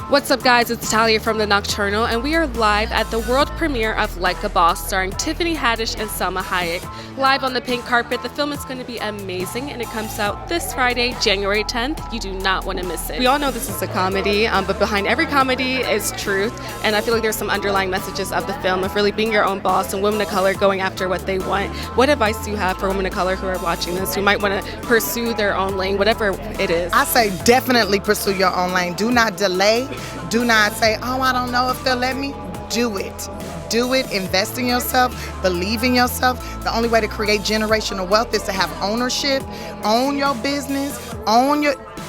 What's up, guys? It's Talia from the Nocturnal, and we are live at the world premiere of Like a Boss, starring Tiffany Haddish and Salma Hayek. Live on the pink carpet. The film is going to be amazing, and it comes out this Friday, January 10th. You do not want to miss it. We all know this is a comedy, but behind every comedy is truth, and I feel like there's some underlying messages of the film of really being your own boss and women of color going after what they want. What advice do you have for women of color who are watching this, who might want to pursue their own lane, whatever it is? I say definitely pursue your own lane. Do not delay. Do not say, oh, I don't know if they'll let me. Do it. Do it. Invest in yourself. Believe in yourself. The only way to create generational wealth is to have ownership. Own your business.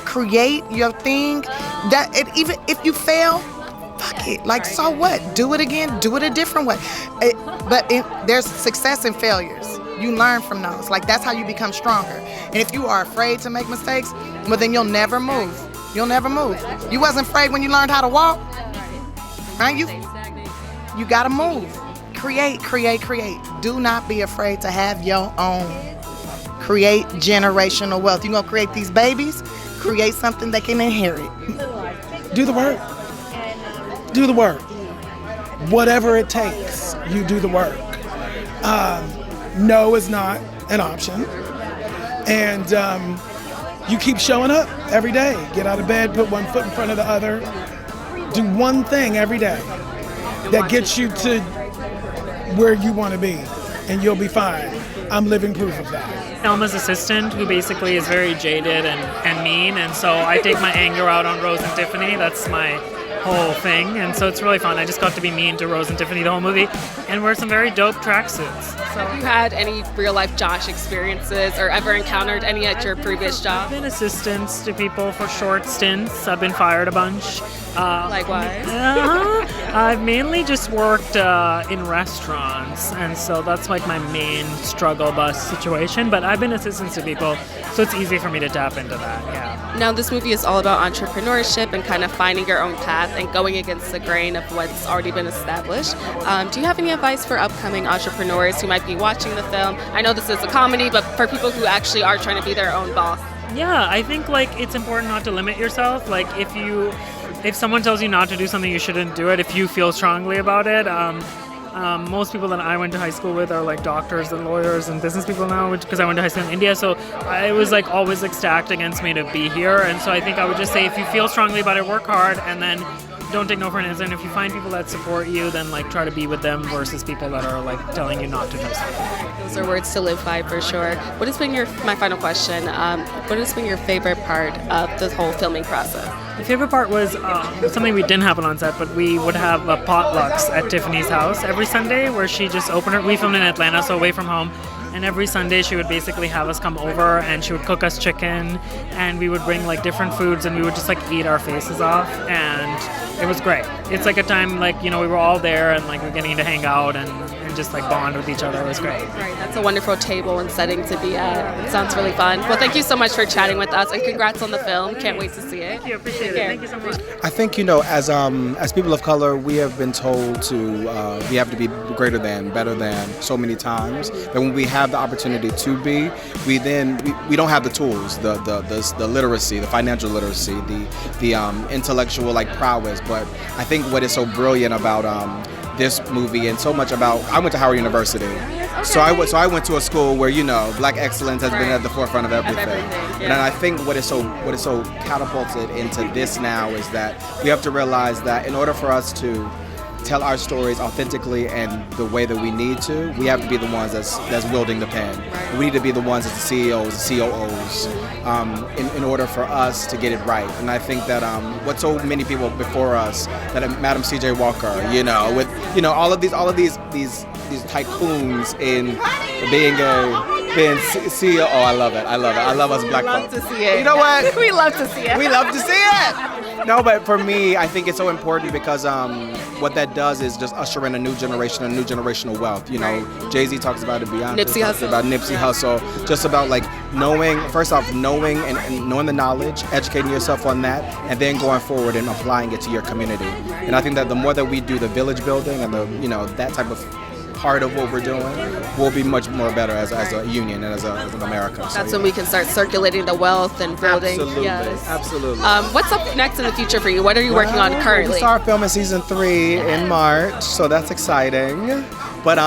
Create your thing. Even if you fail, fuck it. Like, so what? Do it again. Do it a different way. There's success and failures. You learn from those. Like, that's how you become stronger. And if you are afraid to make mistakes, well, then you'll never move. You'll never move. You wasn't afraid when you learned how to walk, right? You gotta move. Create. Do not be afraid to have your own. Create generational wealth. You're gonna create these babies, create something they can inherit. Do the work. Do the work. Whatever it takes, you do the work. No is not an option. And you keep showing up every day. Get out of bed, put one foot in front of the other. Do one thing every day that gets you to where you want to be, and you'll be fine. I'm living proof of that. Elma's assistant, who basically is very jaded and mean, and so I take my anger out on Rose and Tiffany. That's my whole thing, and so it's really fun. I just got to be mean to Rose and Tiffany the whole movie and wear some very dope tracksuits. So, have you had any real-life Josh experiences or ever encountered any at your previous job? I've been assistants to people for short stints. I've been fired a bunch. Likewise. I've mainly just worked in restaurants, and so that's like my main struggle bus situation, but I've been assistants to people, so it's easy for me to tap into that, yeah. Now, this movie is all about entrepreneurship and kind of finding your own path and going against the grain of what's already been established. Do you have any advice for upcoming entrepreneurs who might be watching the film? I know this is a comedy, but for people who actually are trying to be their own boss. Yeah, I think like it's important not to limit yourself. Like if someone tells you not to do something, you shouldn't do it if you feel strongly about it. Most people that I went to high school with are like doctors and lawyers and business people now, because I went to high school in India, so it was like always like stacked against me to be here. And so I think I would just say, if you feel strongly about it, work hard, and then don't take no for an answer. And if you find people that support you, then like try to be with them versus people that are like telling you not to do something. Those are words to live by for sure. What has been my final question, what has been your favorite part of the whole filming process? My favorite part was something we didn't happen on set, but we would have potlucks at Tiffany's house every Sunday, where she just opened her. We filmed in Atlanta, so away from home. And every Sunday she would basically have us come over, and she would cook us chicken, and we would bring like different foods, and we would just like eat our faces off, and it was great. It's like a time like, we were all there, and like we're getting to hang out and just like bond with each other. It was great. Right, that's a wonderful table and setting to be at. It sounds really fun. Well, thank you so much for chatting with us, and congrats on the film. Can't wait to see it. Thank you, appreciate it. Thank you so much. I think, as people of color, we have been told we have to be greater than, better than so many times, that when we have the opportunity to be, we don't have the tools, the literacy, the financial literacy, the intellectual prowess. But I think what is so brilliant about this movie, and so much about, I went to Howard University, okay. so I went to a school where Black excellence has been at the forefront of everything. Yeah. And I think what is so catapulted into this now is that we have to realize that in order for us to tell our stories authentically and the way that we need to, we have to be the ones that's wielding the pen. We need to be the ones as the CEOs, the COOs, in order for us to get it right. And I think that what so many people before us, that Madam C.J. Walker, with all of these tycoons in being CEO. Oh, I love it. I love us Black folks. We love to see it. You know what? We love to see it. We love to see it. No, but for me, I think it's so important because what that does is just usher in a new generation, a new generational wealth. Jay-Z talks about it, Beyonce talks about Nipsey Hussle, just about knowing and knowing the knowledge, educating yourself on that, and then going forward and applying it to your community. And I think that the more that we do the village building and that type of part of what we're doing, we'll be much more better as a union and as an America. That's when we can start circulating the wealth and building. Absolutely, Yes. absolutely. What's up next in the future for you? What are you working on currently? We start filming season 3 in March, so that's exciting. But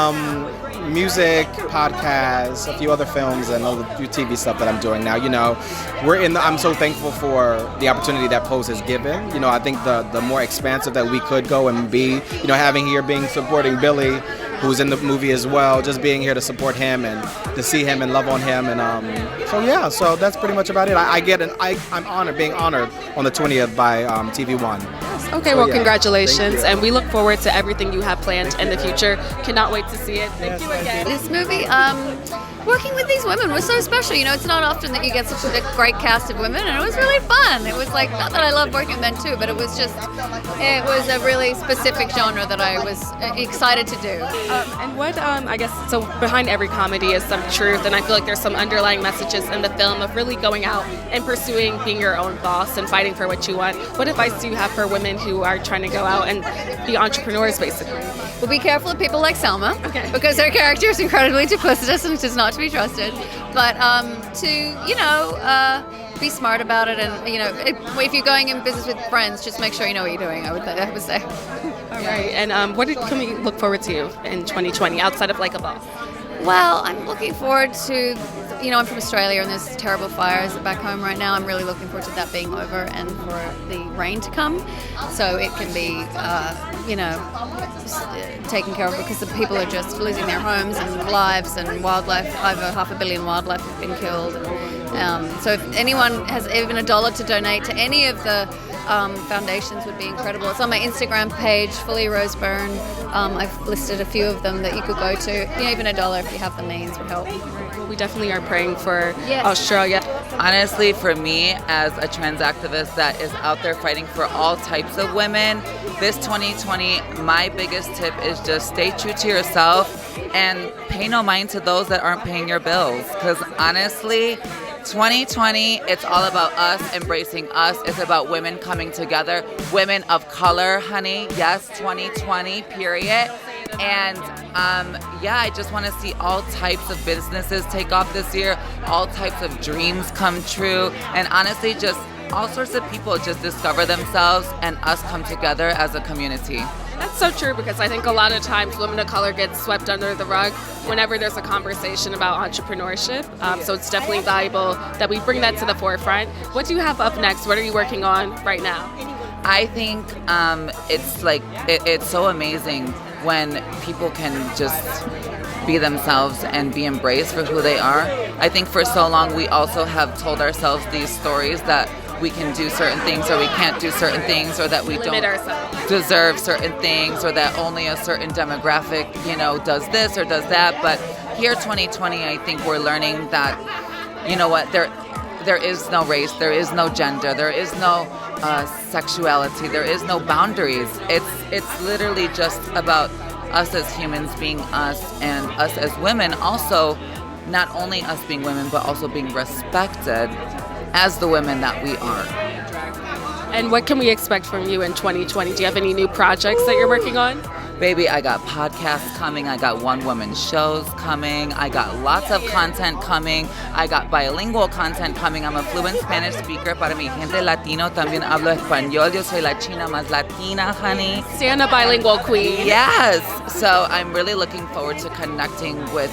music, podcasts, a few other films, and a few TV stuff that I'm doing now. You know, I'm so thankful for the opportunity that Pose has given. You know, I think the more expansive that we could go and be, you know, having here, supporting Billy, who's in the movie as well, just being here to support him and to see him and love on him. And so that's pretty much about it. I'm honored, being honored on the 20th by TV One. Okay, congratulations, and we look forward to everything you have planned in the future. Cannot wait to see it. Thank you again. This movie, working with these women was so special. You know, it's not often that you get such a great cast of women, and it was really fun. It was like, not that I love working with men too, but it was a really specific genre that I was excited to do. And what, I guess, so behind every comedy is some truth, and I feel like there's some underlying messages in the film of really going out and pursuing being your own boss and fighting for what you want. What advice do you have for women who are trying to go out and be entrepreneurs, basically? Well, be careful of people like Selma, Okay. because her character is incredibly duplicitous and is not to be trusted. But be smart about it, and if you're going in business with friends, just make sure you know what you're doing. I would say. All right, and what can we look forward to in 2020 outside of Like a Boss? Well, I'm looking forward to, I'm from Australia and there's terrible fires back home right now. I'm really looking forward to that being over and for the rain to come so it can be, taken care of, because the people are just losing their homes and lives, and wildlife, over 500 million wildlife have been killed. So if anyone has even $1 to donate to any of the foundations would be incredible. It's on my Instagram page, Fully Rose Byrne. I've listed a few of them that you could go to. Even $1 if you have the means would help. Well, we definitely are praying for Yes. Australia. Honestly, for me, as a trans activist that is out there fighting for all types of women, this 2020, my biggest tip is just stay true to yourself and pay no mind to those that aren't paying your bills. Because honestly, 2020, it's all about us embracing us. It's about women coming together. Women of color, honey. Yes, 2020, period. And I just want to see all types of businesses take off this year, all types of dreams come true, and honestly, just all sorts of people just discover themselves and us come together as a community. That's so true, because I think a lot of times women of color get swept under the rug whenever there's a conversation about entrepreneurship. So it's definitely valuable that we bring that to the forefront. What do you have up next? What are you working on right now? I think it's so amazing when people can just be themselves and be embraced for who they are. I think for so long we also have told ourselves these stories that we can do certain things or we can't do certain things, or that we Limit don't ourselves. deserve certain things, or that only a certain demographic, does this or does that. But here 2020, I think we're learning that, there is no race, there is no gender, there is no sexuality, there is no boundaries. It's literally just about us as humans being us, and us as women also, not only us being women, but also being respected as the women that we are. And what can we expect from you in 2020? Do you have any new projects that you're working on? Baby, I got podcasts coming, I got one-woman shows coming, I got lots of content coming, I got bilingual content coming. I'm a fluent Spanish speaker. Para mi gente latino, también hablo español. Yo soy la china más latina, honey. Stand a bilingual queen. Yes! So I'm really looking forward to connecting with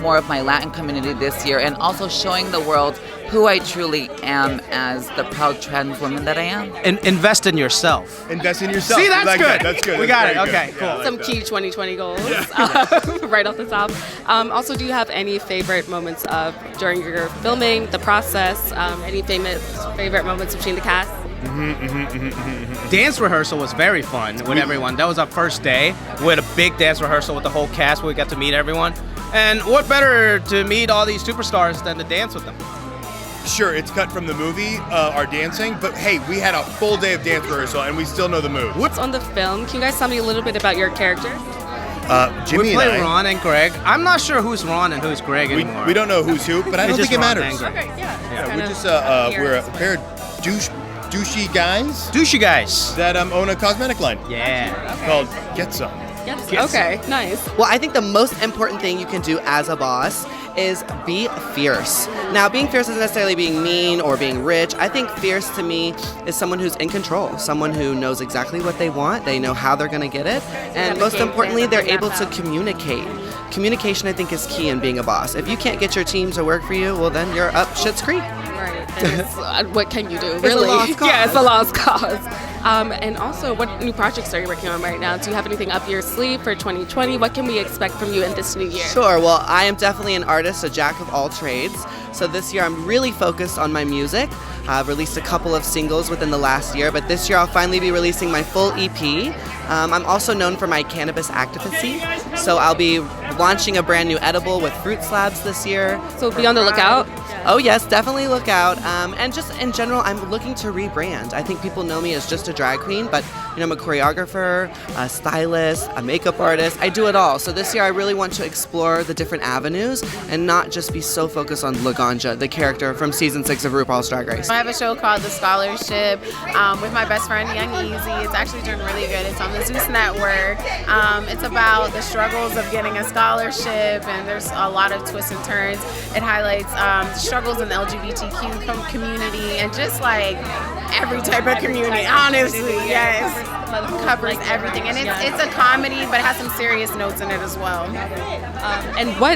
more of my Latin community this year, and also showing the world who I truly am as the proud trans woman that I am. And invest in yourself. Invest in yourself. See, that's like good. That. That's good. We That's got it. very Okay, good. cool. Yeah, I like Some that. key 2020 goals right off the top. Also, do you have any favorite moments during your filming, the process? Any favorite moments between the cast? Dance rehearsal was very fun with everyone. That was our first day. We had a big dance rehearsal with the whole cast where we got to meet everyone. And what better to meet all these superstars than to dance with them? Sure, it's cut from the movie, our dancing, but hey, we had a full day of dance rehearsal and we still know the moves. What's on the film? Can you guys tell me a little bit about your characters? Jimmy We play and I, Ron and Greg. I'm not sure who's Ron and who's Greg anymore. we don't know who's who, but I don't It's think it just Ron matters. and Greg. Okay, yeah. Yeah, Kinda we're just we're a pair of douchey guys Douchey guys. that own a cosmetic line Yeah. called Get Some. Okay, nice. Well, I think the most important thing you can do as a boss is be fierce. Now, being fierce isn't necessarily being mean or being rich. I think fierce to me is someone who's in control, someone who knows exactly what they want, they know how they're going to get it, and most importantly, they're able to communicate. Communication, I think, is key in being a boss. If you can't get your team to work for you, well, then you're up Schitt's Creek. Right. What can you do? It's Really? a lost cause. Yeah, it's a lost cause. And also, what new projects are you working on right now? Do you have anything up your sleeve for 2020? What can we expect from you in this new year? Sure. Well, I am definitely an artist, a jack of all trades. So this year I'm really focused on my music. I've released a couple of singles within the last year, but this year I'll finally be releasing my full EP. I'm also known for my cannabis activism, so I'll be launching a brand new edible with fruit slabs this year. So be on the lookout. Oh yes, definitely look out. And just in general, I'm looking to rebrand. I think people know me as just a drag queen, but I'm a choreographer, a stylist, a makeup artist. I do it all. So this year I really want to explore the different avenues and not just be so focused on Laganja, the character from season 6 of RuPaul's Drag Race. I have a show called The Scholarship with my best friend Young Easy. It's actually doing really good. It's on the Zeus Network. It's about the struggles of getting a scholarship, and there's a lot of twists and turns. It highlights the struggles in the LGBTQ community and just like every type of community, honestly. Yes, covers everything, and it's a comedy, but it has some serious notes in it as well.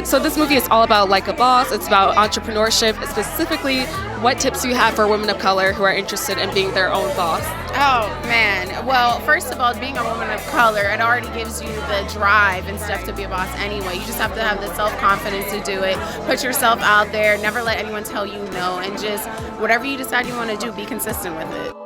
So this movie is all about Like a Boss. It's about entrepreneurship. Specifically, what tips do you have for women of color who are interested in being their own boss? Oh man, well, first of all, being a woman of color, it already gives you the drive and stuff to be a boss anyway. You just have to have the self-confidence to do it. Put yourself out there, never let anyone tell you no, and just whatever you decide you want to do, be consistent with it.